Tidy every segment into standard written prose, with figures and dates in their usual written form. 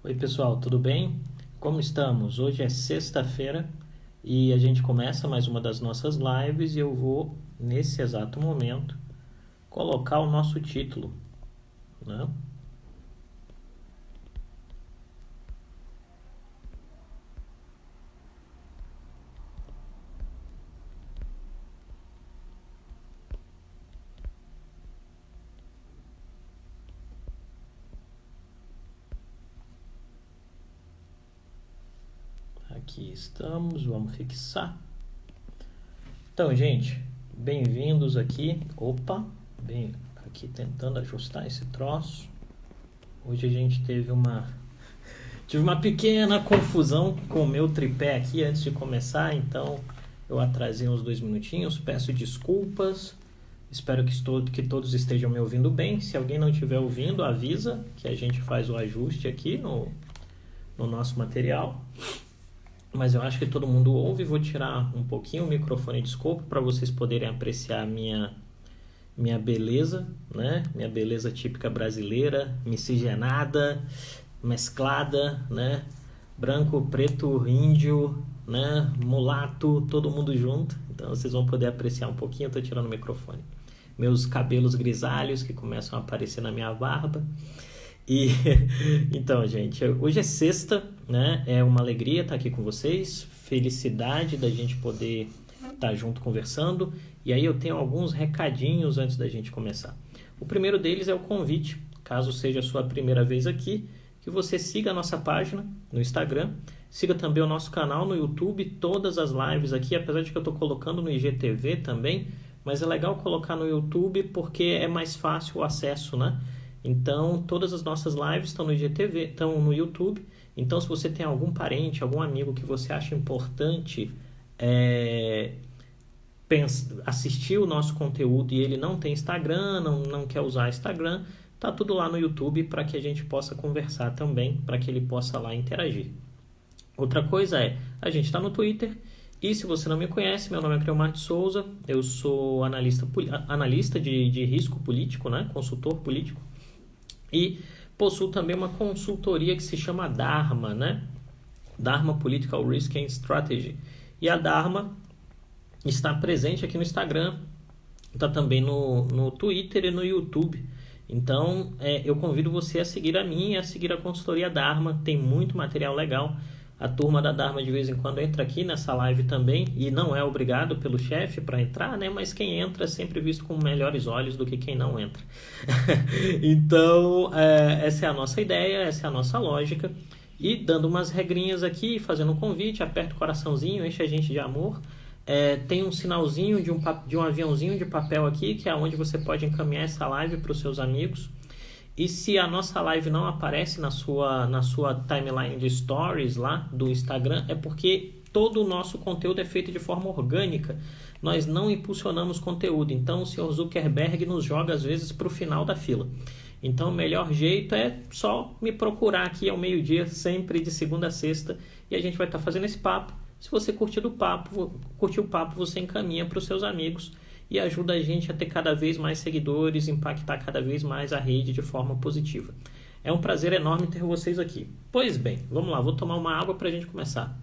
Oi, pessoal, tudo bem? Como estamos? Hoje é sexta-feira e a gente começa mais uma das nossas lives e eu vou, nesse exato momento, colocar o nosso título, né? Aqui estamos, vamos fixar. Então, gente, bem-vindos aqui. Opa, bem, aqui tentando ajustar esse troço. Hoje a gente tive uma pequena confusão com o meu tripé aqui antes de começar, então eu atrasei uns 2 minutinhos, peço desculpas. Espero que todos estejam me ouvindo bem. Se alguém não estiver ouvindo, avisa que a gente faz o ajuste aqui no nosso material. Mas eu acho que todo mundo ouve. Vou tirar um pouquinho o microfone de escopo para vocês poderem apreciar a minha beleza, né? Minha beleza típica brasileira, miscigenada, mesclada, né? Branco, preto, índio, né? Mulato, todo mundo junto. Então vocês vão poder apreciar um pouquinho. Eu tô tirando o microfone. Meus cabelos grisalhos que começam a aparecer na minha barba. E então, gente, hoje é sexta, né? É uma alegria estar aqui com vocês, felicidade da gente poder estar junto conversando. E aí eu tenho alguns recadinhos antes da gente começar. O primeiro deles é o convite, caso seja a sua primeira vez aqui, que você siga a nossa página no Instagram, siga também o nosso canal no YouTube, todas as lives aqui, apesar de que eu estou colocando no IGTV também, mas é legal colocar no YouTube porque é mais fácil o acesso, né? Então, todas as nossas lives estão no IGTV, estão no YouTube. Então, se você tem algum parente, algum amigo que você acha importante assistir o nosso conteúdo e ele não tem Instagram, não quer usar Instagram, tá tudo lá no YouTube para que a gente possa conversar também, para que ele possa lá interagir. Outra coisa a gente está no Twitter. E se você não me conhece, meu nome é Cleomar de Souza, eu sou analista de risco político, né? Consultor político. E possuo também uma consultoria que se chama Dharma, né? Dharma Political Risk and Strategy. E a Dharma está presente aqui no Instagram, está também no Twitter e no YouTube. Então, eu convido você a seguir a mim e a seguir a consultoria Dharma. Tem muito material legal. A turma da Dharma de vez em quando entra aqui nessa live também e não é obrigado pelo chefe para entrar, né? Mas quem entra é sempre visto com melhores olhos do que quem não entra. Então, essa é a nossa ideia, essa é a nossa lógica. E dando umas regrinhas aqui, fazendo um convite, aperta o coraçãozinho, enche a gente de amor. Tem um sinalzinho de um aviãozinho de papel aqui, que é onde você pode encaminhar essa live para os seus amigos. E se a nossa live não aparece na sua timeline de stories lá do Instagram, é porque todo o nosso conteúdo é feito de forma orgânica. Nós não impulsionamos conteúdo. Então o senhor Zuckerberg nos joga às vezes para o final da fila. Então o melhor jeito é só me procurar aqui ao meio-dia, sempre de segunda a sexta, e a gente vai estar fazendo esse papo. Se você curtiu o papo, você encaminha para os seus amigos e ajuda a gente a ter cada vez mais seguidores, impactar cada vez mais a rede de forma positiva. É um prazer enorme ter vocês aqui. Pois bem, vamos lá, vou tomar uma água para a gente começar.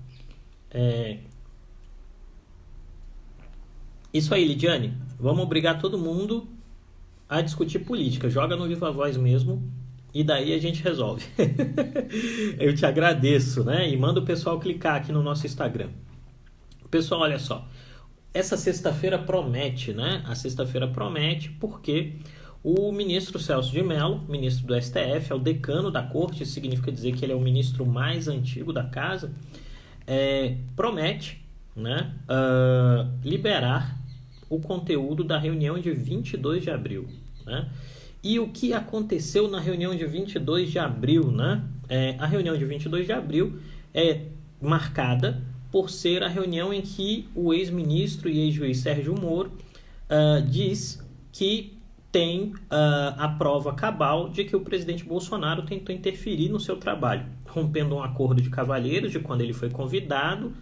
Isso aí, Lidiane, vamos obrigar todo mundo a discutir política. Joga no Viva Voz mesmo e daí a gente resolve. Eu te agradeço, né? E manda o pessoal clicar aqui no nosso Instagram. Pessoal, olha só. Essa sexta-feira promete, né? A sexta-feira promete porque o ministro Celso de Mello, ministro do STF, é o decano da corte, isso significa dizer que ele é o ministro mais antigo da casa, promete, né, liberar o conteúdo da reunião de 22 de abril. Né? E o que aconteceu na reunião de 22 de abril? Né? A reunião de 22 de abril é marcada por ser a reunião em que o ex-ministro e ex-juiz Sérgio Moro diz que tem a prova cabal de que o presidente Bolsonaro tentou interferir no seu trabalho, rompendo um acordo de cavalheiros de quando ele foi convidado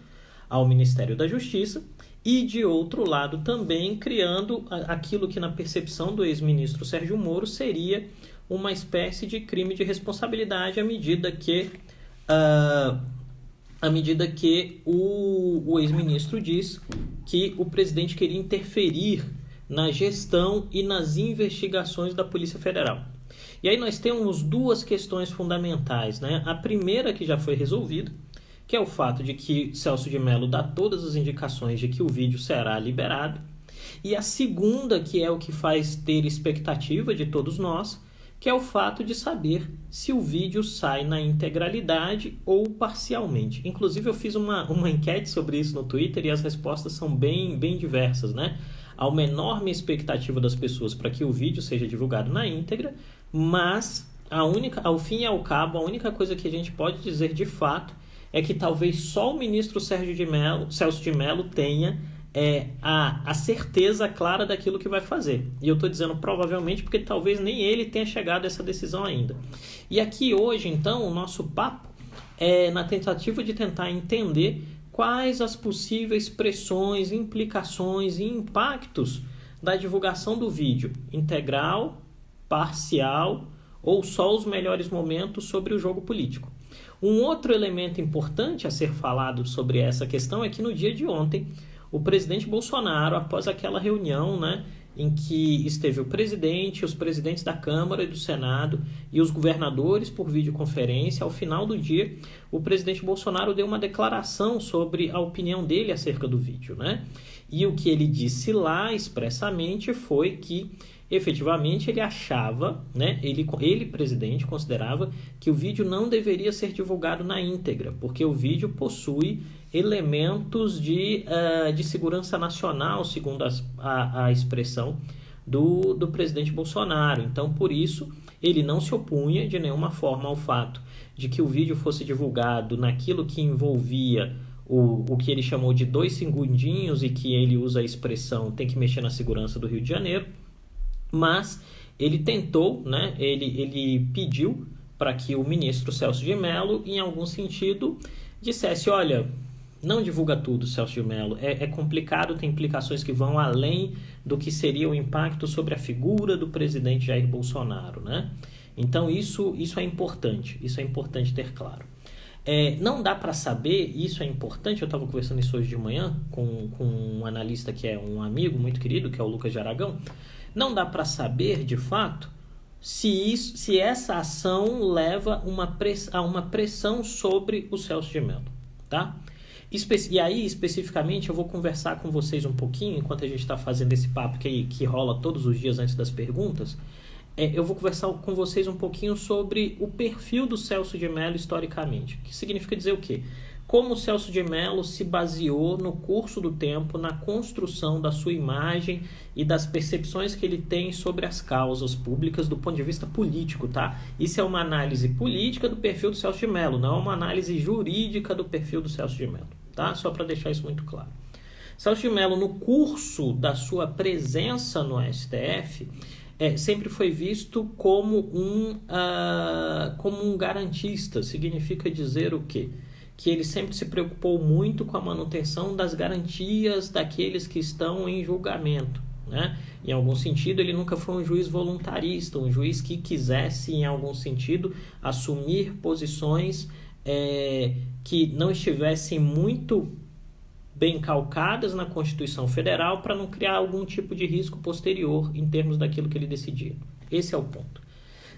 ao Ministério da Justiça e, de outro lado, também criando aquilo que, na percepção do ex-ministro Sérgio Moro, seria uma espécie de crime de responsabilidade à medida que à medida que o ex-ministro diz que o presidente queria interferir na gestão e nas investigações da Polícia Federal. E aí nós temos duas questões fundamentais, né? A primeira, que já foi resolvida, que é o fato de que Celso de Mello dá todas as indicações de que o vídeo será liberado. E a segunda, que é o que faz ter expectativa de todos nós, que é o fato de saber se o vídeo sai na integralidade ou parcialmente. Inclusive, eu fiz uma enquete sobre isso no Twitter e as respostas são bem diversas, né? Há uma enorme expectativa das pessoas para que o vídeo seja divulgado na íntegra, mas ao fim e ao cabo, a única coisa que a gente pode dizer de fato é que talvez só o ministro Celso de Mello tenha a certeza clara daquilo que vai fazer. E eu estou dizendo provavelmente porque talvez nem ele tenha chegado a essa decisão ainda. E aqui hoje, então, o nosso papo é na tentativa de tentar entender quais as possíveis pressões, implicações e impactos da divulgação do vídeo integral, parcial ou só os melhores momentos sobre o jogo político. Um outro elemento importante a ser falado sobre essa questão é que no dia de ontem, o presidente Bolsonaro, após aquela reunião, né, em que esteve o presidente, os presidentes da Câmara e do Senado e os governadores por videoconferência, ao final do dia, o presidente Bolsonaro deu uma declaração sobre a opinião dele acerca do vídeo, né? E o que ele disse lá expressamente foi que, efetivamente, ele achava, né, ele, presidente, considerava que o vídeo não deveria ser divulgado na íntegra, porque o vídeo possui elementos de segurança nacional, segundo a expressão do presidente Bolsonaro. Então, por isso, ele não se opunha de nenhuma forma ao fato de que o vídeo fosse divulgado naquilo que envolvia o que ele chamou de 2 segundinhos e que ele usa a expressão tem que mexer na segurança do Rio de Janeiro, mas ele tentou, né, ele pediu para que o ministro Celso de Mello, em algum sentido, dissesse, olha, não divulga tudo, Celso de Mello, é complicado, tem implicações que vão além do que seria o impacto sobre a figura do presidente Jair Bolsonaro, né? Então isso é importante ter claro. Não dá para saber, isso é importante, eu estava conversando isso hoje de manhã com um analista que é um amigo muito querido, que é o Lucas de Aragão, não dá para saber, de fato, se essa ação leva a uma pressão sobre o Celso de Mello, tá? E aí, especificamente, eu vou conversar com vocês um pouquinho, enquanto a gente está fazendo esse papo que rola todos os dias antes das perguntas, eu vou conversar com vocês um pouquinho sobre o perfil do Celso de Mello historicamente. Que significa dizer o quê? Como o Celso de Mello se baseou no curso do tempo na construção da sua imagem e das percepções que ele tem sobre as causas públicas do ponto de vista político, tá? Isso é uma análise política do perfil do Celso de Mello, não é uma análise jurídica do perfil do Celso de Mello, tá? Só para deixar isso muito claro. Celso de Mello, no curso da sua presença no STF, sempre foi visto como um garantista. Significa dizer o quê? Que ele sempre se preocupou muito com a manutenção das garantias daqueles que estão em julgamento, né? Em algum sentido, ele nunca foi um juiz voluntarista, um juiz que quisesse, em algum sentido, assumir posições que não estivessem muito bem calcadas na Constituição Federal para não criar algum tipo de risco posterior em termos daquilo que ele decidia. Esse é o ponto.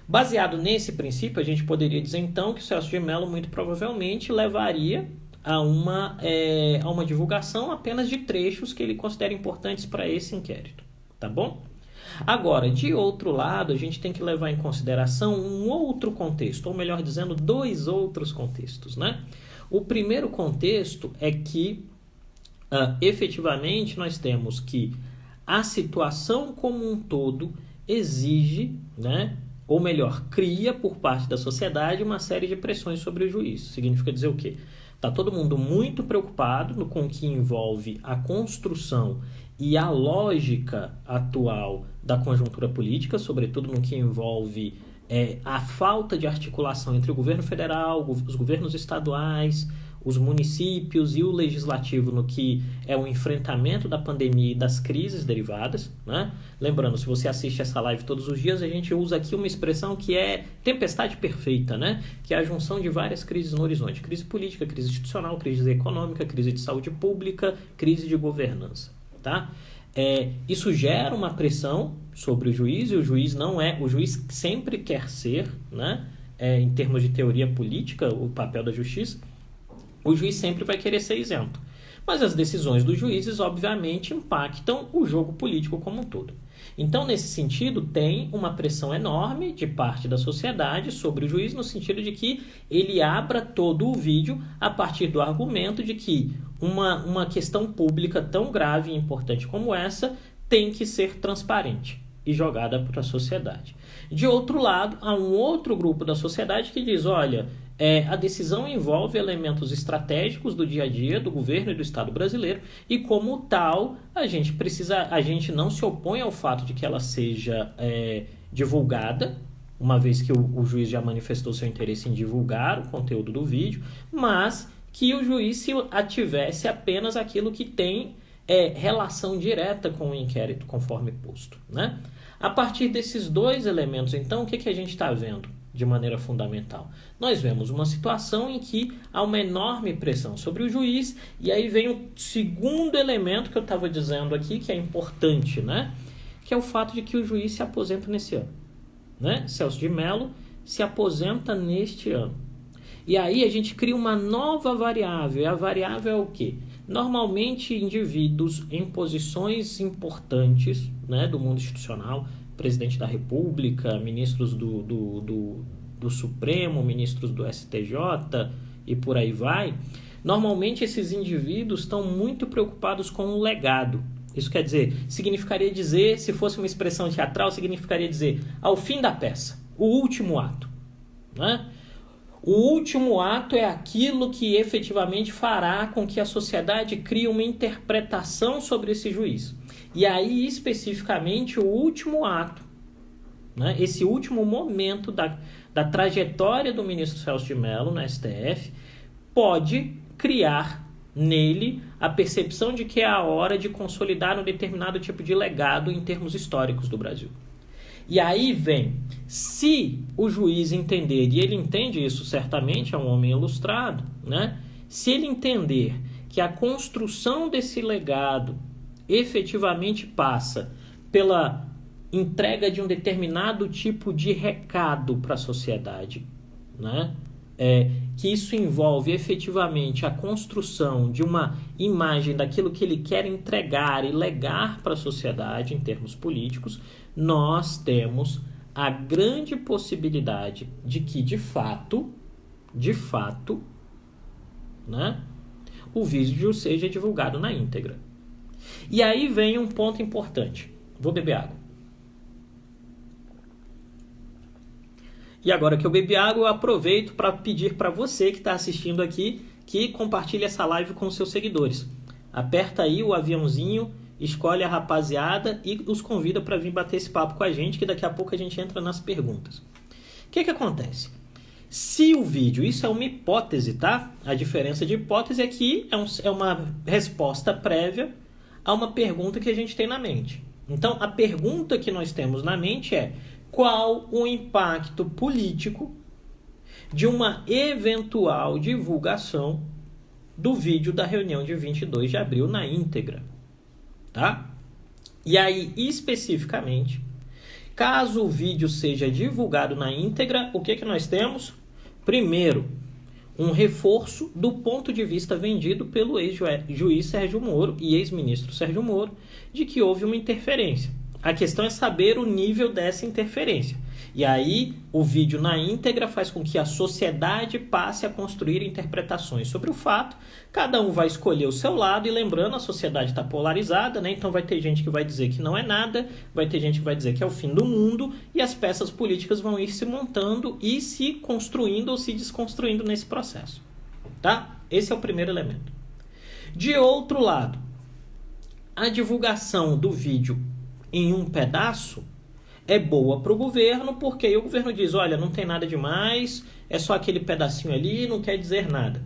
Baseado nesse princípio, a gente poderia dizer então que o Celso de Mello muito provavelmente levaria a uma divulgação apenas de trechos que ele considera importantes para esse inquérito, tá bom? Agora, de outro lado, a gente tem que levar em consideração um outro contexto, ou melhor dizendo, 2 outros contextos, né? O primeiro contexto é que, efetivamente, nós temos que a situação como um todo exige, né, ou melhor, cria por parte da sociedade uma série de pressões sobre o juiz. Significa dizer o quê? Está todo mundo muito preocupado com o que envolve a construção e a lógica atual da conjuntura política, sobretudo no que envolve a falta de articulação entre o governo federal, os governos estaduais, os municípios e o legislativo no que é o enfrentamento da pandemia e das crises derivadas, né? Lembrando, se você assiste essa live todos os dias, a gente usa aqui uma expressão que é tempestade perfeita, né? Que é a junção de várias crises no horizonte. Crise política, crise institucional, crise econômica, crise de saúde pública, crise de governança, tá? Isso gera uma pressão sobre o juiz, e o juiz sempre quer ser, né? Em termos de teoria política, o papel da justiça, o juiz sempre vai querer ser isento. Mas as decisões dos juízes, obviamente, impactam o jogo político como um todo. Então, nesse sentido, tem uma pressão enorme de parte da sociedade sobre o juiz, no sentido de que ele abra todo o vídeo a partir do argumento de que uma questão pública tão grave e importante como essa tem que ser transparente e jogada para a sociedade. De outro lado, há um outro grupo da sociedade que diz, olha, a decisão envolve elementos estratégicos do dia a dia do governo e do Estado brasileiro e, como tal, a gente não se opõe ao fato de que ela seja divulgada, uma vez que o juiz já manifestou seu interesse em divulgar o conteúdo do vídeo, mas que o juiz se ativesse apenas aquilo que tem relação direta com o inquérito, conforme posto, né? A partir desses dois elementos, então, o que a gente está vendo de maneira fundamental? Nós vemos uma situação em que há uma enorme pressão sobre o juiz, e aí vem o segundo elemento que eu estava dizendo aqui, que é importante, né? Que é o fato de que o juiz se aposenta nesse ano, né? Celso de Mello se aposenta neste ano. E aí a gente cria uma nova variável, e a variável é o quê? Normalmente, indivíduos em posições importantes, né, do mundo institucional, presidente da República, ministros do Supremo, ministros do STJ e por aí vai, normalmente esses indivíduos estão muito preocupados com o legado. Isso quer dizer, significaria dizer, se fosse uma expressão teatral, significaria dizer ao fim da peça, o último ato, né? O último ato é aquilo que efetivamente fará com que a sociedade crie uma interpretação sobre esse juiz. E aí, especificamente, o último ato, né, esse último momento da trajetória do ministro Celso de Mello no STF, pode criar nele a percepção de que é a hora de consolidar um determinado tipo de legado em termos históricos do Brasil. E aí vem, se o juiz entender, e ele entende isso certamente, é um homem ilustrado, né? Se ele entender que a construção desse legado efetivamente passa pela entrega de um determinado tipo de recado para a sociedade, né? Que isso envolve efetivamente a construção de uma imagem daquilo que ele quer entregar e legar para a sociedade em termos políticos, nós temos a grande possibilidade de que, de fato, né, o vídeo seja divulgado na íntegra. E aí vem um ponto importante. Vou beber água. E agora que eu bebi água, eu aproveito para pedir para você que está assistindo aqui que compartilhe essa live com os seus seguidores. Aperta aí o aviãozinho, escolhe a rapaziada e os convida para vir bater esse papo com a gente, que daqui a pouco a gente entra nas perguntas. O que acontece? Se o vídeo, isso é uma hipótese, tá? A diferença de hipótese é que é uma resposta prévia a uma pergunta que a gente tem na mente. Então, a pergunta que nós temos na mente é: qual o impacto político de uma eventual divulgação do vídeo da reunião de 22 de abril na íntegra, tá? E aí, especificamente, caso o vídeo seja divulgado na íntegra, o que nós temos? Primeiro, um reforço do ponto de vista vendido pelo ex-juiz Sérgio Moro e ex-ministro Sérgio Moro de que houve uma interferência. A questão é saber o nível dessa interferência. E aí, o vídeo na íntegra faz com que a sociedade passe a construir interpretações sobre o fato. Cada um vai escolher o seu lado e, lembrando, a sociedade está polarizada, né? Então vai ter gente que vai dizer que não é nada, vai ter gente que vai dizer que é o fim do mundo, e as peças políticas vão ir se montando e se construindo ou se desconstruindo nesse processo, tá? Esse é o primeiro elemento. De outro lado, a divulgação do vídeo em um pedaço é boa para o governo, porque aí o governo diz, olha, não tem nada demais, é só aquele pedacinho ali, não quer dizer nada.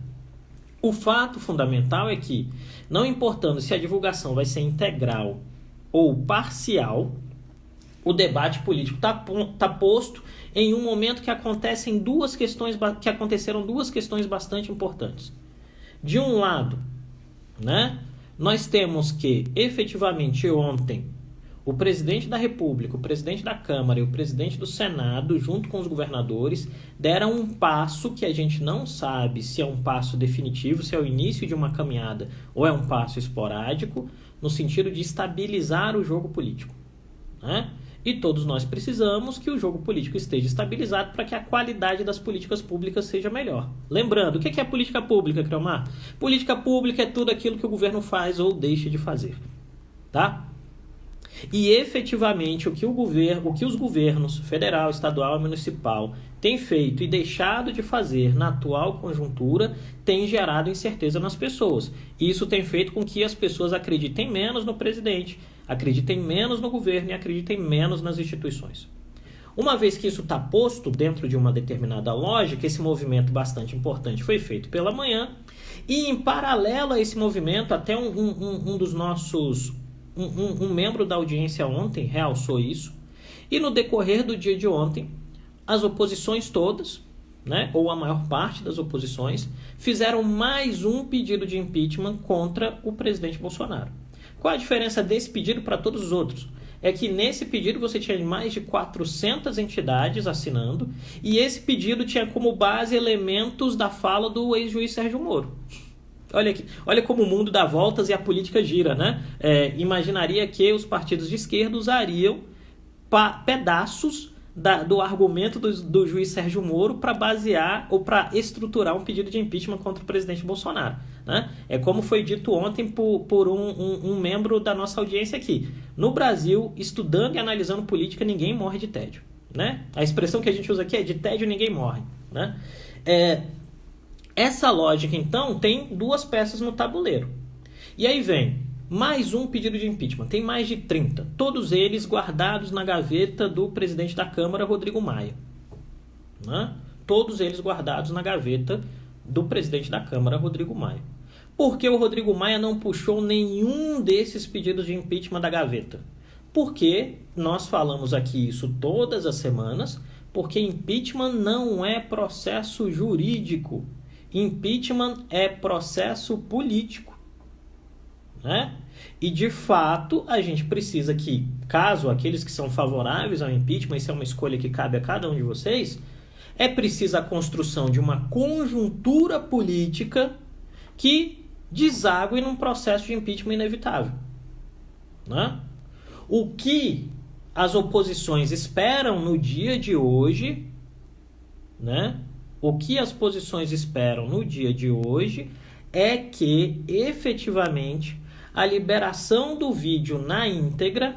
O fato fundamental é que, não importando se a divulgação vai ser integral ou parcial, o debate político está posto em um momento que aconteceram duas questões bastante importantes. De um lado, né, nós temos que, efetivamente, ontem, o presidente da República, o presidente da Câmara e o presidente do Senado, junto com os governadores, deram um passo que a gente não sabe se é um passo definitivo, se é o início de uma caminhada ou é um passo esporádico, no sentido de estabilizar o jogo político, né? E todos nós precisamos que o jogo político esteja estabilizado para que a qualidade das políticas públicas seja melhor. Lembrando, o que é política pública, Creomar? Política pública é tudo aquilo que o governo faz ou deixa de fazer, tá? E efetivamente o que os governos federal, estadual e municipal têm feito e deixado de fazer na atual conjuntura tem gerado incerteza nas pessoas. Isso tem feito com que as pessoas acreditem menos no presidente, acreditem menos no governo e acreditem menos nas instituições. Uma vez que isso está posto dentro de uma determinada lógica, esse movimento bastante importante foi feito pela manhã e, em paralelo a esse movimento, até um dos nossos... Um membro da audiência ontem realçou isso, e no decorrer do dia de ontem, as oposições todas, né, ou a maior parte das oposições, fizeram mais um pedido de impeachment contra o presidente Bolsonaro. Qual a diferença desse pedido para todos os outros? É que nesse pedido você tinha mais de 400 entidades assinando, e esse pedido tinha como base elementos da fala do ex-juiz Sérgio Moro. Olha aqui, olha como o mundo dá voltas e a política gira, né? Imaginaria que os partidos de esquerda usariam pedaços do argumento do juiz Sérgio Moro para basear ou para estruturar um pedido de impeachment contra o presidente Bolsonaro, né? É como foi dito ontem por um membro da nossa audiência aqui. No Brasil, estudando e analisando política, ninguém morre de tédio, né? A expressão que a gente usa aqui é de tédio ninguém morre, né? Essa lógica, então, tem duas peças no tabuleiro. E aí vem mais um pedido de impeachment. Tem mais de 30. Todos eles guardados na gaveta do presidente da Câmara, Rodrigo Maia. Né? Todos eles guardados na gaveta do presidente da Câmara, Rodrigo Maia. Por que o Rodrigo Maia não puxou nenhum desses pedidos de impeachment da gaveta? Porque nós falamos aqui isso todas as semanas, porque impeachment não é processo jurídico. Impeachment é processo político, né? E de fato a gente precisa que, caso aqueles que são favoráveis ao impeachment, isso é uma escolha que cabe a cada um de vocês, é preciso a construção de uma conjuntura política que desague num processo de impeachment inevitável, né? O que as oposições esperam no dia de hoje, né? O que as posições esperam no dia de hoje é que, efetivamente, a liberação do vídeo na íntegra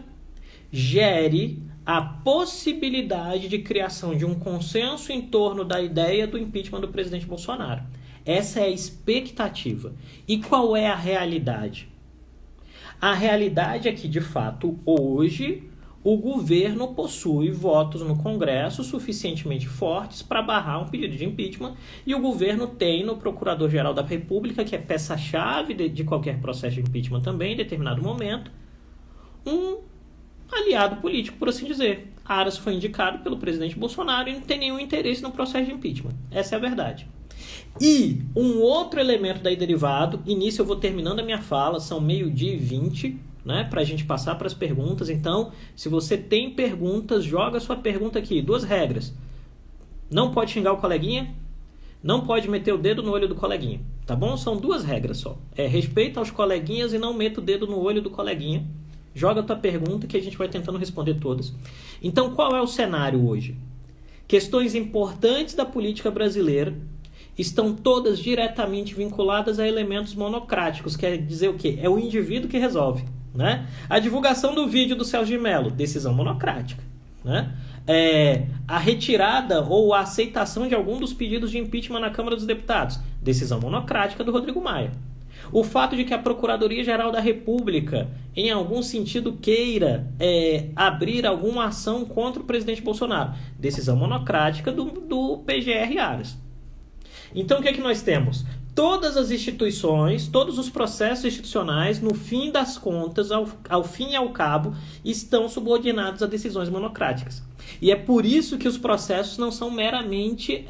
gere a possibilidade de criação de um consenso em torno da ideia do impeachment do presidente Bolsonaro. Essa é a expectativa. E qual é a realidade? A realidade é que, de fato, hoje, o governo possui votos no Congresso suficientemente fortes para barrar um pedido de impeachment, e o governo tem no Procurador-Geral da República, que é peça-chave de qualquer processo de impeachment também, em determinado momento, um aliado político, por assim dizer. Aras foi indicado pelo presidente Bolsonaro e não tem nenhum interesse no processo de impeachment. Essa é a verdade. E um outro elemento daí derivado, e nisso eu vou terminando a minha fala, são 12:20, né, para a gente passar para as perguntas. Então, se você tem perguntas, joga sua pergunta aqui. 2 regras. Não pode xingar o coleguinha, não pode meter o dedo no olho do coleguinha, tá bom? São 2 regras só. Respeita aos coleguinhas e não meta o dedo no olho do coleguinha. Joga a tua pergunta que a gente vai tentando responder todas. Então, qual é o cenário hoje? Questões importantes da política brasileira estão todas diretamente vinculadas a elementos monocráticos. Quer dizer o quê? É o indivíduo que resolve, né? A divulgação do vídeo do Celso de Mello, decisão monocrática, né? A retirada ou a aceitação de algum dos pedidos de impeachment na Câmara dos Deputados, decisão monocrática do Rodrigo Maia. O fato de que a Procuradoria-Geral da República, em algum sentido, queira abrir alguma ação contra o presidente Bolsonaro, decisão monocrática do PGR Aras. Então, o que é que nós temos? todas as instituições, todos os processos institucionais, no fim das contas, ao fim e ao cabo, estão subordinados a decisões monocráticas. E é por isso que os processos não são meramente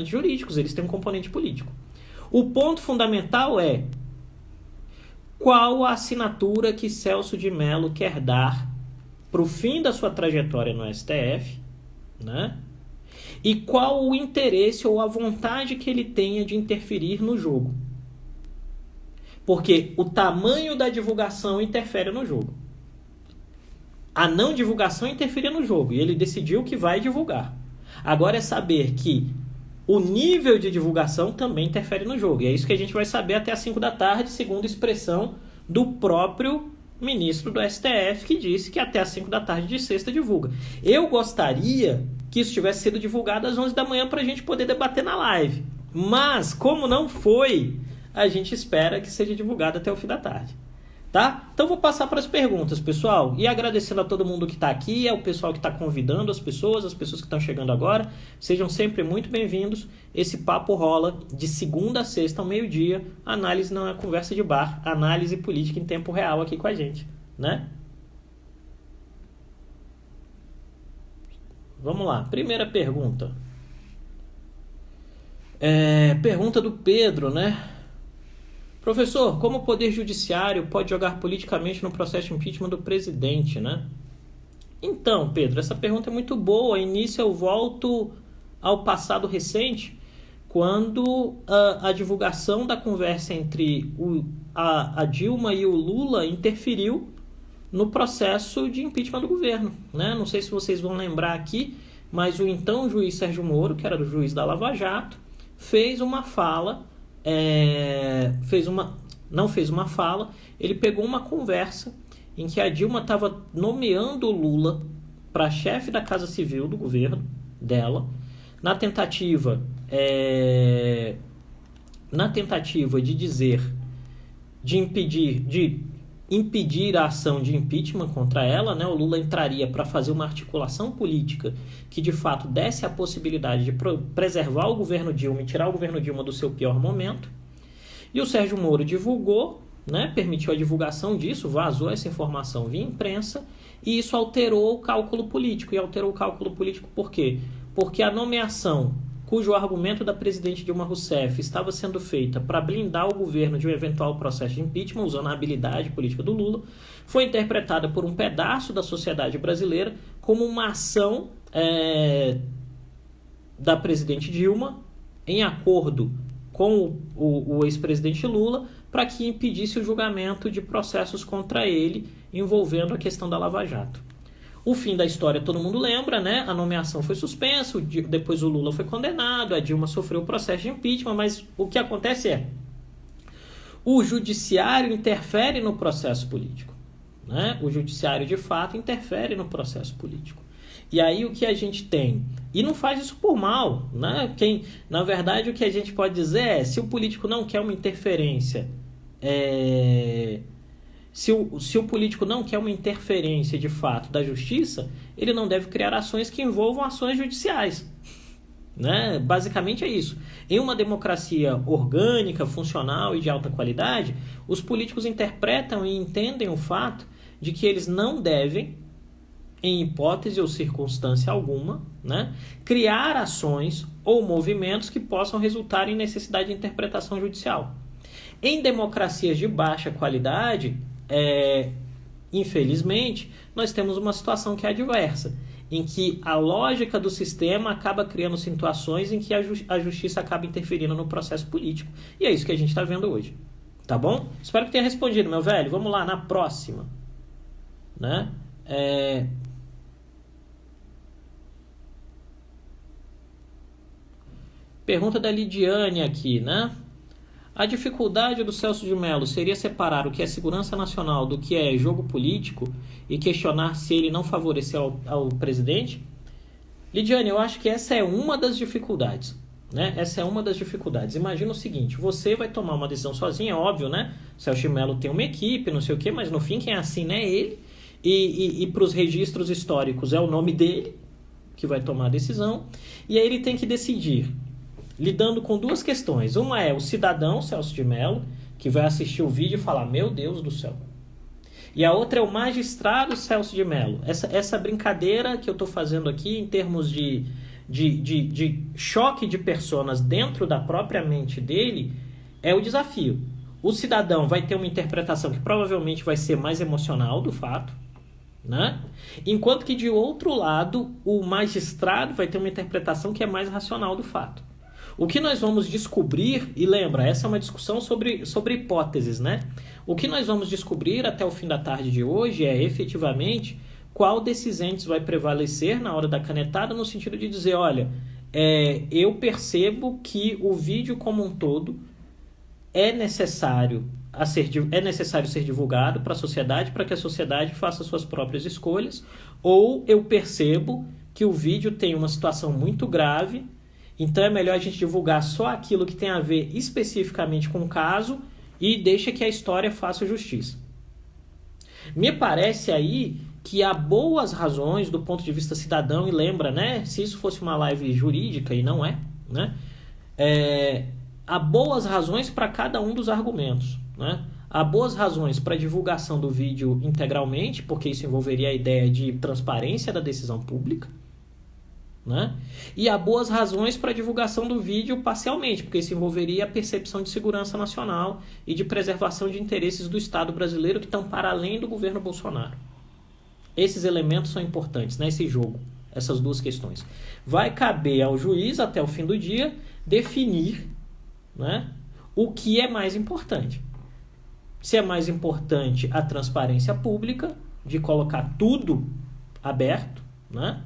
jurídicos, eles têm um componente político. O ponto fundamental é qual a assinatura que Celso de Mello quer dar para o fim da sua trajetória no STF, né? E qual o interesse ou a vontade que ele tenha de interferir no jogo. Porque o tamanho da divulgação interfere no jogo. A não divulgação interferia no jogo e ele decidiu que vai divulgar. Agora é saber que o nível de divulgação também interfere no jogo. E é isso que a gente vai saber até às 5 da tarde, segundo expressão do próprio ministro do STF, que disse que até às 5 da tarde de sexta divulga. Eu gostaria que isso tivesse sido divulgado às 11 da manhã para a gente poder debater na live. Mas, como não foi, a gente espera que seja divulgado até o fim da tarde. Tá? Então vou passar para as perguntas, pessoal. E agradecendo a todo mundo que está aqui, ao pessoal que está convidando as pessoas que estão chegando agora. Sejam sempre muito bem-vindos. Esse papo rola de segunda a sexta ao meio-dia. Análise não é conversa de bar. Análise política em tempo real aqui com a gente, né? Vamos lá. Primeira pergunta. Pergunta do Pedro, né? Professor, como o Poder Judiciário pode jogar politicamente no processo de impeachment do presidente, né? Então, Pedro, essa pergunta é muito boa. Início eu volto ao passado recente, quando a divulgação da conversa entre a Dilma e o Lula interferiu no processo de impeachment do governo, né? Não sei se vocês vão lembrar aqui, mas o então juiz Sérgio Moro, que era o juiz da Lava Jato, fez uma fala... ele pegou uma conversa em que a Dilma estava nomeando o Lula para chefe da Casa Civil do governo dela, na tentativa de impedir a ação de impeachment contra ela, né? O Lula entraria para fazer uma articulação política que de fato desse a possibilidade de preservar o governo Dilma e tirar o governo Dilma do seu pior momento. E o Sérgio Moro divulgou, né? Permitiu a divulgação disso, vazou essa informação via imprensa, e isso alterou o cálculo político. E alterou o cálculo político por quê? Porque a nomeação, cujo argumento da presidente Dilma Rousseff estava sendo feita para blindar o governo de um eventual processo de impeachment, usando a habilidade política do Lula, foi interpretada por um pedaço da sociedade brasileira como uma ação da presidente Dilma, em acordo com o ex-presidente Lula, para que impedisse o julgamento de processos contra ele envolvendo a questão da Lava Jato. O fim da história todo mundo lembra, né? A nomeação foi suspensa, depois o Lula foi condenado, a Dilma sofreu o processo de impeachment, mas o que acontece é o judiciário interfere no processo político, né? O judiciário, de fato, interfere no processo político. E aí o que a gente tem? E não faz isso por mal, né? Na verdade, o que a gente pode dizer é, se o político não quer uma interferência... Se o político não quer uma interferência de fato da justiça, ele não deve criar ações que envolvam ações judiciais, né? Basicamente é isso. Em uma democracia orgânica, funcional e de alta qualidade, os políticos interpretam e entendem o fato de que eles não devem, em hipótese ou circunstância alguma, né, criar ações ou movimentos que possam resultar em necessidade de interpretação judicial. Em democracias de baixa qualidade, infelizmente, nós temos uma situação que é adversa, em que a lógica do sistema acaba criando situações em que a justiça acaba interferindo no processo político. E é isso que a gente está vendo hoje. Tá bom? Espero que tenha respondido, meu velho. Vamos lá, na próxima. Né? Pergunta da Lidiane aqui, né? A dificuldade do Celso de Mello seria separar o que é segurança nacional do que é jogo político e questionar se ele não favoreceu ao presidente? Lidiane, eu acho que essa é uma das dificuldades, né? Essa é uma das dificuldades. Imagina o seguinte, você vai tomar uma decisão sozinho, é óbvio, né? Celso de Mello tem uma equipe, não sei o quê, mas no fim quem assina é ele e para os registros históricos é o nome dele que vai tomar a decisão, e aí ele tem que decidir lidando com duas questões. Uma é o cidadão Celso de Mello, que vai assistir o vídeo e falar, meu Deus do céu. E a outra é o magistrado Celso de Mello. Essa brincadeira que eu estou fazendo aqui em termos de choque de personas dentro da própria mente dele é o desafio. O cidadão vai ter uma interpretação que provavelmente vai ser mais emocional do fato, né? Enquanto que de outro lado o magistrado vai ter uma interpretação que é mais racional do fato. O que nós vamos descobrir, e lembra, essa é uma discussão sobre hipóteses, né? O que nós vamos descobrir até o fim da tarde de hoje é efetivamente qual desses entes vai prevalecer na hora da canetada, no sentido de dizer, olha, eu percebo que o vídeo como um todo é necessário ser divulgado para a sociedade, para que a sociedade faça suas próprias escolhas, ou eu percebo que o vídeo tem uma situação muito grave, então é melhor a gente divulgar só aquilo que tem a ver especificamente com o caso e deixa que a história faça justiça. Me parece aí que há boas razões do ponto de vista cidadão, e lembra, né? Se isso fosse uma live jurídica, e não é, né? Há boas razões para cada um dos argumentos, né? Há boas razões para a divulgação do vídeo integralmente, porque isso envolveria a ideia de transparência da decisão pública, né? E há boas razões para a divulgação do vídeo parcialmente, porque isso envolveria a percepção de segurança nacional e de preservação de interesses do Estado brasileiro que estão para além do governo Bolsonaro. Esses elementos são importantes nesse jogo, essas duas questões. Vai caber ao juiz, até o fim do dia, definir, né, o que é mais importante. Se é mais importante a transparência pública, de colocar tudo aberto, né?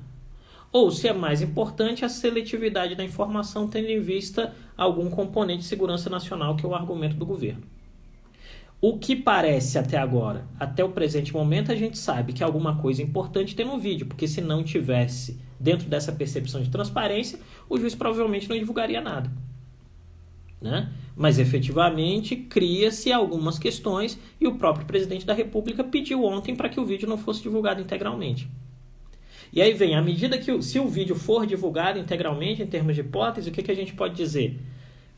Ou se é mais importante a seletividade da informação, tendo em vista algum componente de segurança nacional, que é o argumento do governo. O que parece até agora, até o presente momento, a gente sabe que alguma coisa importante tem no vídeo, porque se não tivesse dentro dessa percepção de transparência, o juiz provavelmente não divulgaria nada, né? Mas efetivamente cria-se algumas questões e o próprio presidente da República pediu ontem para que o vídeo não fosse divulgado integralmente. E aí vem, à medida que se o vídeo for divulgado integralmente, em termos de hipótese, o que a gente pode dizer?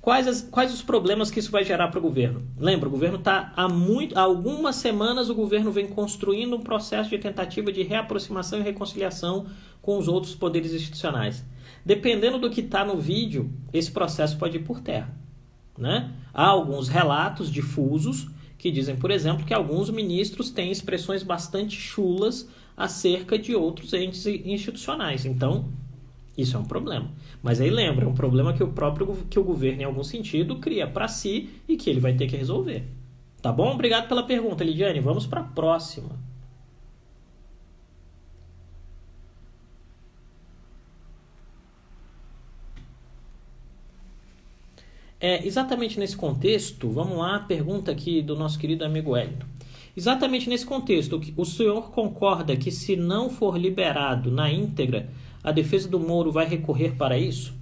Quais os problemas que isso vai gerar para o governo? Lembra, o governo está há algumas semanas o governo vem construindo um processo de tentativa de reaproximação e reconciliação com os outros poderes institucionais. Dependendo do que está no vídeo, esse processo pode ir por terra, né? Há alguns relatos difusos que dizem, por exemplo, que alguns ministros têm expressões bastante chulas acerca de outros entes institucionais. Então, isso é um problema. Mas aí lembra, é um problema que o governo, em algum sentido, cria para si e que ele vai ter que resolver. Tá bom? Obrigado pela pergunta, Lidiane. Vamos para a próxima. Exatamente nesse contexto, vamos lá, a pergunta aqui do nosso querido amigo Wellington. Exatamente nesse contexto, o senhor concorda que se não for liberado na íntegra, a defesa do Moro vai recorrer para isso?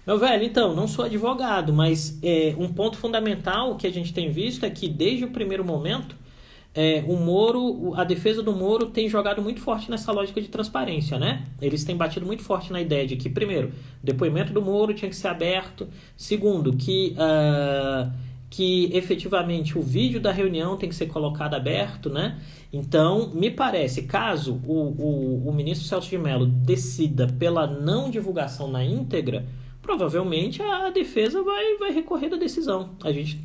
Meu velho, então, não sou advogado, mas um ponto fundamental que a gente tem visto é que desde o primeiro momento, a defesa do Moro tem jogado muito forte nessa lógica de transparência, né? Eles têm batido muito forte na ideia de que, primeiro, o depoimento do Moro tinha que ser aberto. Segundo, que efetivamente o vídeo da reunião tem que ser colocado aberto, né? Então, me parece, caso o ministro Celso de Mello decida pela não divulgação na íntegra, provavelmente a defesa vai recorrer da decisão. A gente,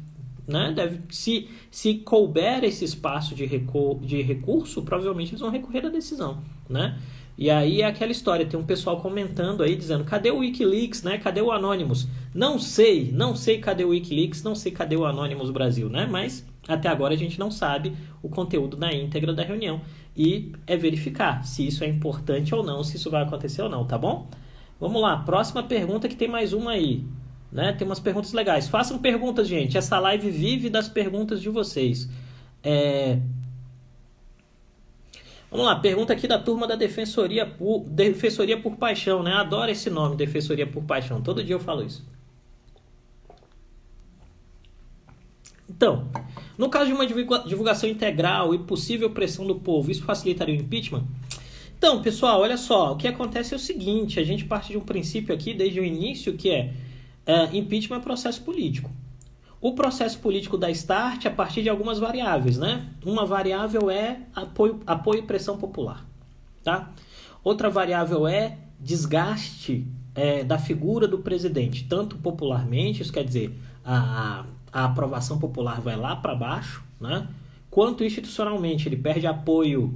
né, deve, se couber esse espaço de recurso, provavelmente eles vão recorrer da decisão, né? E aí é aquela história, tem um pessoal comentando aí, dizendo, cadê o Wikileaks, né? Cadê o Anonymous? Não sei cadê o Wikileaks, não sei cadê o Anonymous Brasil, né? Mas até agora a gente não sabe o conteúdo na íntegra da reunião. E é verificar se isso é importante ou não, se isso vai acontecer ou não, tá bom? Vamos lá, próxima pergunta, que tem mais uma aí, né? Tem umas perguntas legais. Façam perguntas, gente. Essa live vive das perguntas de vocês. Vamos lá, pergunta aqui da turma da Defensoria por Paixão, né? Adoro esse nome, Defensoria por Paixão. Todo dia eu falo isso. Então, no caso de uma divulgação integral e possível pressão do povo, isso facilitaria o impeachment? Então, pessoal, olha só, o que acontece é o seguinte, a gente parte de um princípio aqui desde o início que Impeachment é processo político. O processo político dá start a partir de algumas variáveis, né? Uma variável é apoio e pressão popular, tá? Outra variável é desgaste da figura do presidente, tanto popularmente, isso quer dizer, a aprovação popular vai lá para baixo, né? Quanto institucionalmente, ele perde apoio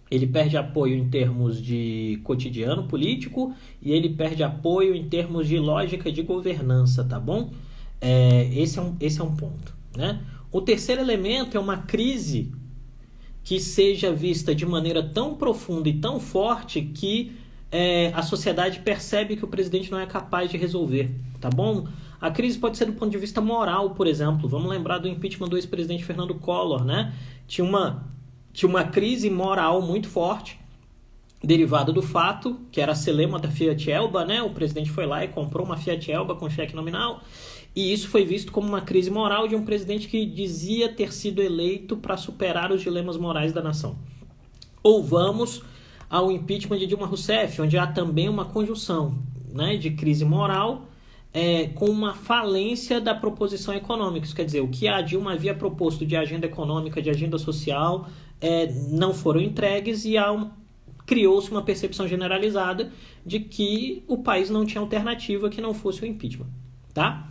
em termos de cotidiano político e ele perde apoio em termos de lógica de governança, tá bom? Esse é um ponto, né? O terceiro elemento é uma crise que seja vista de maneira tão profunda e tão forte que a sociedade percebe que o presidente não é capaz de resolver, tá bom? A crise pode ser do ponto de vista moral, por exemplo. Vamos lembrar do impeachment do ex-presidente Fernando Collor, né? Tinha uma crise moral muito forte, derivada do fato que era a celema da Fiat Elba, né? O presidente foi lá e comprou uma Fiat Elba com cheque nominal, e isso foi visto como uma crise moral de um presidente que dizia ter sido eleito para superar os dilemas morais da nação. Ou vamos ao impeachment de Dilma Rousseff, onde há também uma conjunção, né, de crise moral com uma falência da proposição econômica. Isso quer dizer, o que a Dilma havia proposto de agenda econômica, de agenda social, não foram entregues e criou-se uma percepção generalizada de que o país não tinha alternativa que não fosse o impeachment, tá?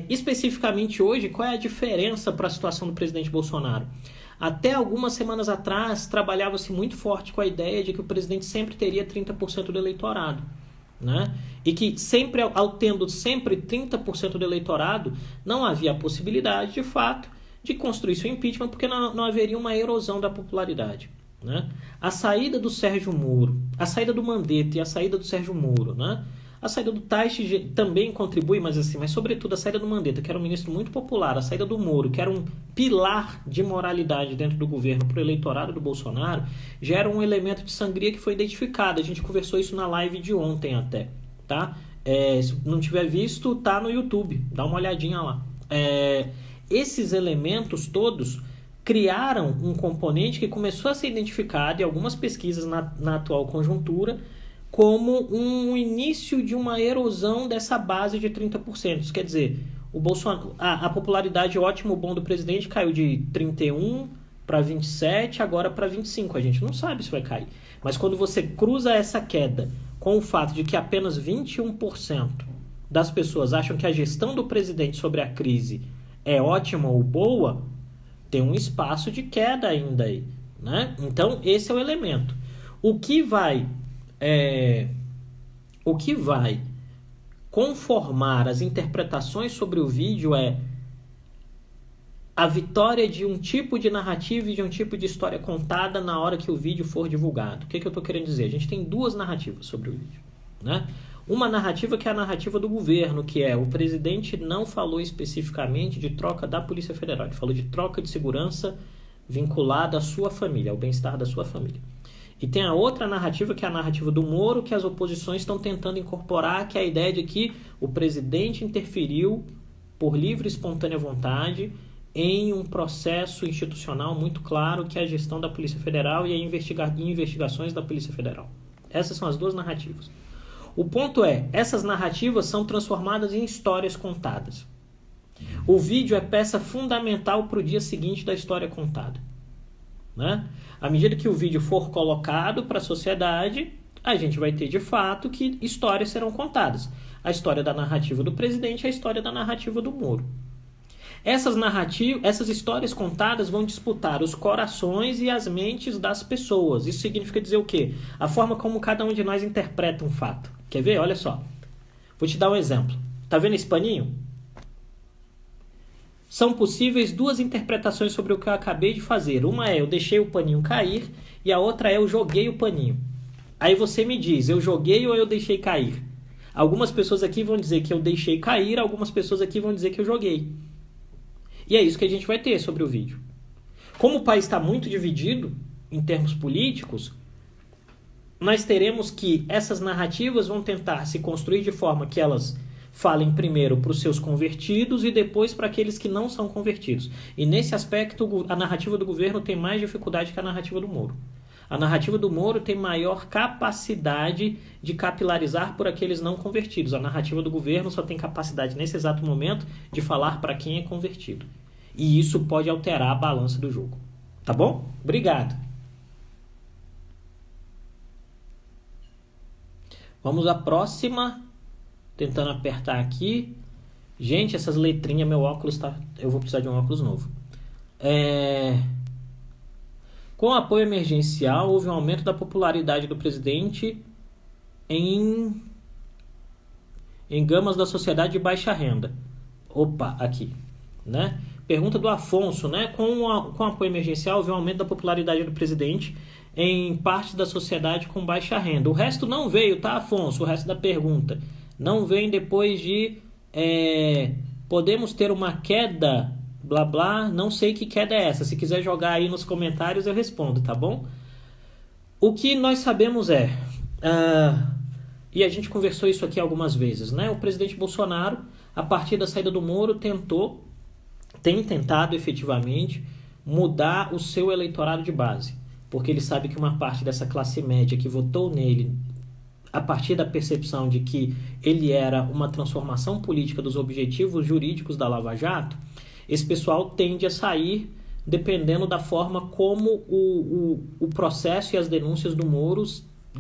Especificamente hoje, qual é a diferença para a situação do presidente Bolsonaro? Até algumas semanas atrás, trabalhava-se muito forte com a ideia de que o presidente sempre teria 30% do eleitorado, né? E que sempre, tendo sempre 30% do eleitorado, não havia a possibilidade, de fato, de construir seu impeachment, porque não haveria uma erosão da popularidade, né? A saída do Sérgio Moro, a saída do Mandetta e a saída do Sérgio Moro, né? A saída do Taixe também contribui, mas sobretudo a saída do Mandetta, que era um ministro muito popular, a saída do Moro, que era um pilar de moralidade dentro do governo para o eleitorado do Bolsonaro, já era um elemento de sangria que foi identificado. A gente conversou isso na live de ontem até, tá? Se não tiver visto, tá no YouTube, dá uma olhadinha lá. Esses elementos todos criaram um componente que começou a ser identificado em algumas pesquisas na atual conjuntura como um início de uma erosão dessa base de 30%. Isso quer dizer, o Bolsonaro, a popularidade ótimo bom do presidente caiu de 31 para 27, agora para 25. A gente não sabe se vai cair. Mas quando você cruza essa queda com o fato de que apenas 21% das pessoas acham que a gestão do presidente sobre a crise é ótima ou boa, tem um espaço de queda ainda aí, né? Então, esse é o elemento. O que vai conformar as interpretações sobre o vídeo é a vitória de um tipo de narrativa e de um tipo de história contada na hora que o vídeo for divulgado. O que eu estou querendo dizer? A gente tem duas narrativas sobre o vídeo, né? Uma narrativa que é a narrativa do governo, que é o presidente não falou especificamente de troca da Polícia Federal, ele falou de troca de segurança vinculada à sua família, ao bem-estar da sua família. E tem a outra narrativa, que é a narrativa do Moro, que as oposições estão tentando incorporar, que é a ideia de que o presidente interferiu por livre e espontânea vontade em um processo institucional muito claro, que é a gestão da Polícia Federal e investigações da Polícia Federal. Essas são as duas narrativas. O ponto é, essas narrativas são transformadas em histórias contadas. O vídeo é peça fundamental para o dia seguinte da história contada, né? À medida que o vídeo for colocado para a sociedade, a gente vai ter de fato que histórias serão contadas. A história da narrativa do presidente e a história da narrativa do Moro. Essas histórias contadas vão disputar os corações e as mentes das pessoas. Isso significa dizer o quê? A forma como cada um de nós interpreta um fato. Quer ver? Olha só. Vou te dar um exemplo. Tá vendo esse paninho? São possíveis duas interpretações sobre o que eu acabei de fazer. Uma é eu deixei o paninho cair e a outra é eu joguei o paninho. Aí você me diz, eu joguei ou eu deixei cair? Algumas pessoas aqui vão dizer que eu deixei cair, algumas pessoas aqui vão dizer que eu joguei. E é isso que a gente vai ter sobre o vídeo. Como o país está muito dividido em termos políticos, nós teremos que essas narrativas vão tentar se construir de forma que elas falem primeiro para os seus convertidos e depois para aqueles que não são convertidos. E nesse aspecto, a narrativa do governo tem mais dificuldade que a narrativa do Moro. A narrativa do Moro tem maior capacidade de capilarizar por aqueles não convertidos. A narrativa do governo só tem capacidade, nesse exato momento, de falar para quem é convertido. E isso pode alterar a balança do jogo. Tá bom? Obrigado. Vamos à próxima. Tentando apertar aqui. Gente, essas letrinhas, meu óculos tá... Eu vou precisar de um óculos novo. Com o apoio emergencial, houve um aumento da popularidade do presidente em gamas da sociedade de baixa renda. Opa, aqui, né? Pergunta do Afonso, né? Com o apoio emergencial, houve um aumento da popularidade do presidente em parte da sociedade com baixa renda. O resto não veio, tá, Afonso? O resto da pergunta. Não vem depois de... podemos ter uma queda... blá blá, não sei que queda é essa. Se quiser jogar aí nos comentários eu respondo, tá bom? O que nós sabemos e a gente conversou isso aqui algumas vezes, né? O presidente Bolsonaro, a partir da saída do Moro, tem tentado efetivamente mudar o seu eleitorado de base, porque ele sabe que uma parte dessa classe média que votou nele a partir da percepção de que ele era uma transformação política dos objetivos jurídicos da Lava Jato, esse pessoal tende a sair dependendo da forma como o processo e as denúncias do Moro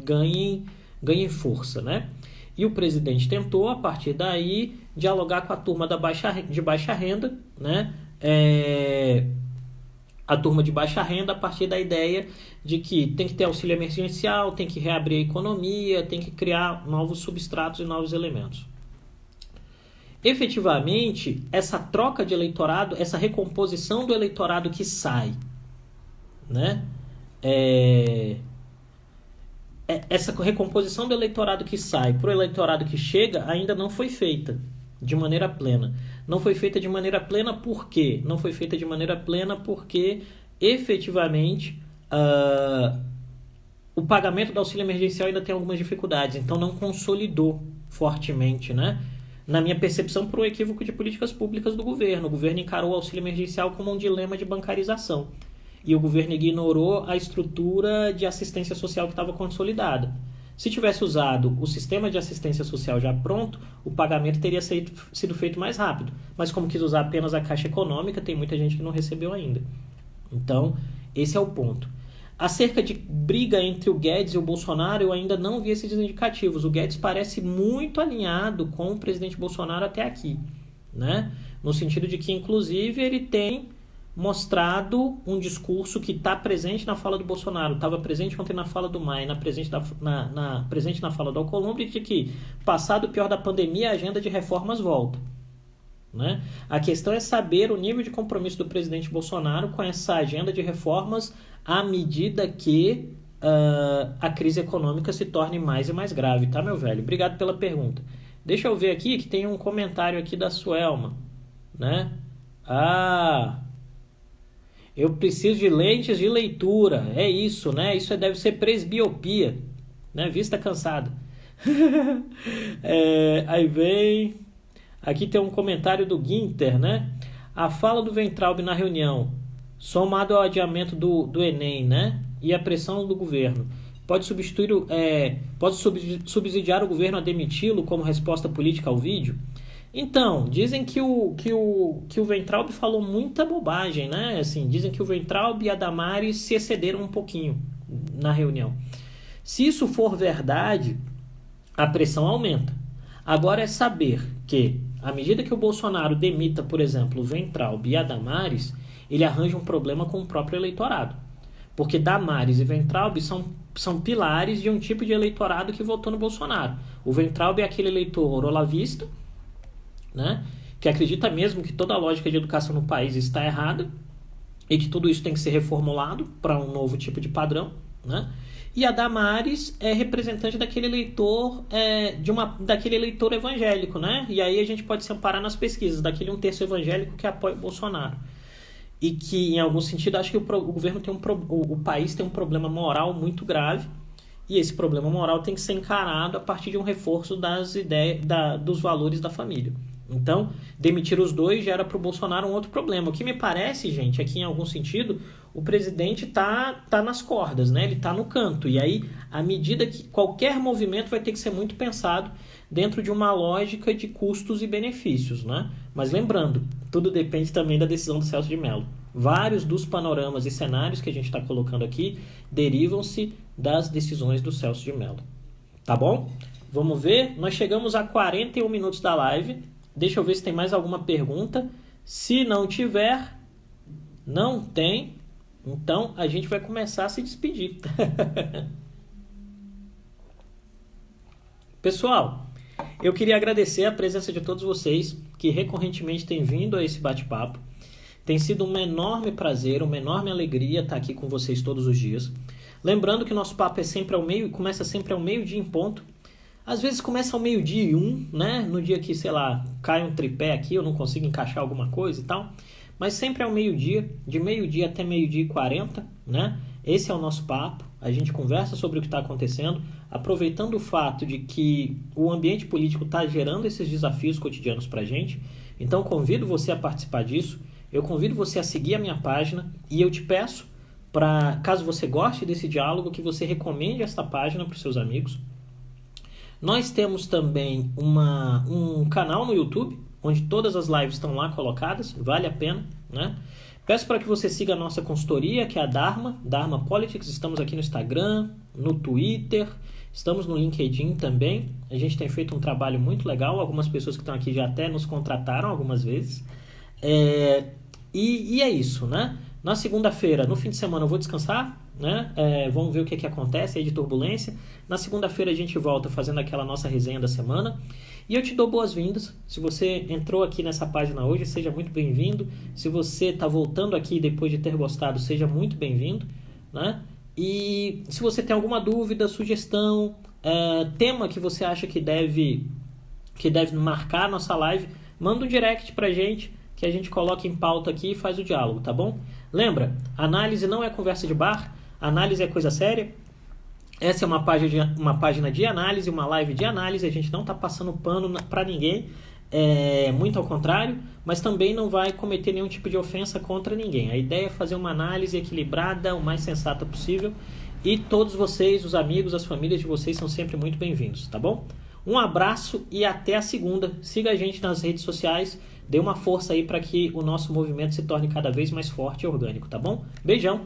ganhem força, né? E o presidente tentou, a partir daí, dialogar com a turma de baixa renda, né? A turma de baixa renda a partir da ideia de que tem que ter auxílio emergencial, tem que reabrir a economia, tem que criar novos substratos e novos elementos. Efetivamente, essa troca de eleitorado, essa recomposição do eleitorado que sai, né? Essa recomposição do eleitorado que sai para o eleitorado que chega ainda não foi feita de maneira plena. Não foi feita de maneira plena por quê? Não foi feita de maneira plena porque, efetivamente, o pagamento do auxílio emergencial ainda tem algumas dificuldades, então não consolidou fortemente, né? Na minha percepção, por um equívoco de políticas públicas do governo. O governo encarou o auxílio emergencial como um dilema de bancarização. E o governo ignorou a estrutura de assistência social que estava consolidada. Se tivesse usado o sistema de assistência social já pronto, o pagamento teria sido feito mais rápido. Mas como quis usar apenas a Caixa Econômica, tem muita gente que não recebeu ainda. Então, esse é o ponto. Acerca de briga entre o Guedes e o Bolsonaro, eu ainda não vi esses indicativos. O Guedes parece muito alinhado com o presidente Bolsonaro até aqui, né? No sentido de que, inclusive, ele tem mostrado um discurso que está presente na fala do Bolsonaro, estava presente ontem na fala do Maia, presente na fala do Alcolumbre, de que, passado o pior da pandemia, a agenda de reformas volta. Né? A questão é saber o nível de compromisso do presidente Bolsonaro com essa agenda de reformas à medida que a crise econômica se torne mais e mais grave, tá, meu velho? Obrigado pela pergunta. Deixa eu ver aqui que tem um comentário aqui da Suelma, né? Eu preciso de lentes de leitura. É isso, né? Isso deve ser presbiopia, né? Vista cansada. Aí vem... Aqui tem um comentário do Guinter, né? A fala do Weintraub na reunião, somado ao adiamento do Enem, né? E a pressão do governo, pode subsidiar o governo a demiti-lo como resposta política ao vídeo? Então, dizem que o Weintraub falou muita bobagem, né? Assim, dizem que o Weintraub e a Damares se excederam um pouquinho na reunião. Se isso for verdade, a pressão aumenta. Agora é saber que, à medida que o Bolsonaro demita, por exemplo, o Weintraub e a Damares, ele arranja um problema com o próprio eleitorado. Porque Damares e Weintraub são pilares de um tipo de eleitorado que votou no Bolsonaro. O Weintraub é aquele eleitor olavista, né, que acredita mesmo que toda a lógica de educação no país está errada e que tudo isso tem que ser reformulado para um novo tipo de padrão, né? E a Damares é representante daquele eleitor, daquele eleitor evangélico, né? E aí a gente pode se amparar nas pesquisas, daquele 1/3 evangélico que apoia o Bolsonaro. E que, em algum sentido, acho que o governo o país tem um problema moral muito grave, e esse problema moral tem que ser encarado a partir de um reforço das ideias, dos valores da família, Então, demitir os dois gera para o Bolsonaro um outro problema. O que me parece, gente, é que em algum sentido o presidente tá nas cordas, né? Ele tá no canto. E aí, à medida que qualquer movimento vai ter que ser muito pensado dentro de uma lógica de custos e benefícios, né? Mas lembrando, tudo depende também da decisão do Celso de Mello. Vários dos panoramas e cenários que a gente está colocando aqui derivam-se das decisões do Celso de Mello. Tá bom? Vamos ver. Nós chegamos a 41 minutos da live. Deixa eu ver se tem mais alguma pergunta. Se não tiver, não tem. Então a gente vai começar a se despedir. Pessoal, eu queria agradecer a presença de todos vocês que recorrentemente têm vindo a esse bate-papo. Tem sido um enorme prazer, uma enorme alegria estar aqui com vocês todos os dias. Lembrando que o nosso papo começa sempre ao meio-dia em ponto. Às vezes começa ao 12:01, né? No dia que, sei lá, cai um tripé aqui, eu não consigo encaixar alguma coisa e tal. Mas sempre ao meio-dia, de meio-dia até 12:40, né? Esse é o nosso papo. A gente conversa sobre o que está acontecendo, aproveitando o fato de que o ambiente político está gerando esses desafios cotidianos para a gente. Então, convido você a participar disso. Eu convido você a seguir a minha página e eu te peço, caso você goste desse diálogo, que você recomende esta página para os seus amigos. Nós temos também um canal no YouTube, onde todas as lives estão lá colocadas, vale a pena, né? Peço para que você siga a nossa consultoria, que é a Dharma Politics. Estamos aqui no Instagram, no Twitter, estamos no LinkedIn também. A gente tem feito um trabalho muito legal, algumas pessoas que estão aqui já até nos contrataram algumas vezes. E é isso, né? Na segunda-feira, no fim de semana, eu vou descansar, né? Vamos ver o que acontece aí de turbulência. Na segunda-feira a gente volta fazendo aquela nossa resenha da semana. E eu te dou boas-vindas. Se você entrou aqui nessa página hoje, seja muito bem-vindo. Se você está voltando aqui depois de ter gostado, seja muito bem-vindo, né? E se você tem alguma dúvida, sugestão, tema que você acha que deve marcar a nossa live, manda um direct pra gente, que a gente coloca em pauta aqui e faz o diálogo, tá bom? Lembra, análise não é conversa de bar, análise é coisa séria. Essa é uma página de análise, uma live de análise, a gente não está passando pano para ninguém, muito ao contrário, mas também não vai cometer nenhum tipo de ofensa contra ninguém. A ideia é fazer uma análise equilibrada, o mais sensata possível, e todos vocês, os amigos, as famílias de vocês são sempre muito bem-vindos, tá bom? Um abraço e até a segunda. Siga a gente nas redes sociais, dê uma força aí para que o nosso movimento se torne cada vez mais forte e orgânico, tá bom? Beijão,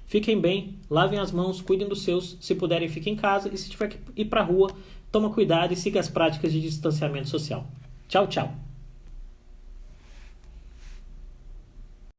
fiquem bem, lavem as mãos, cuidem dos seus, se puderem fiquem em casa e se tiver que ir para a rua, toma cuidado e siga as práticas de distanciamento social. Tchau, tchau.